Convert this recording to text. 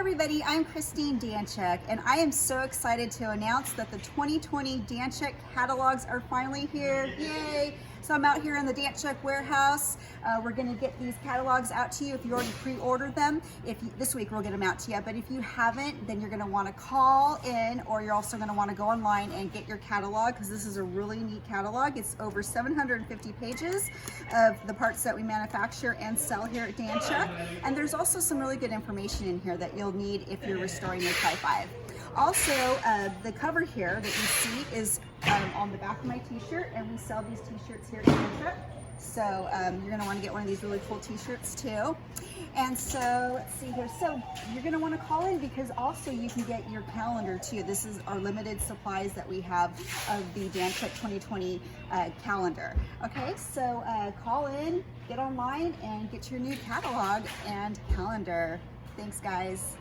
everybody, I'm Christine Danchuk, and I am so excited to announce that the 2020 Danchuk Catalogs are finally here. Yay! So I'm out here in the Danchuk warehouse. We're going to get these catalogs out to you if you already pre-ordered them. This week we'll get them out to you, but if you haven't, then you're going to want to call in, or you're also going to want to go online and get your catalog, because this is a really neat catalog. It's over 750 pages of the parts that we manufacture and sell here at Danchuk, and there's also some really good information in here that you'll need if you're restoring your Trifive. Also, the cover here that you see is on the back of my t-shirt, and we sell these t-shirts here at Danchuk. So you're going to want to get one of these really cool t-shirts too. And so let's see here. So you're going to want to call in, because also you can get your calendar too. This is our limited supplies that we have of the Danchuk 2020 calendar. Okay, so call in, get online, and get your new catalog and calendar. Thanks, guys.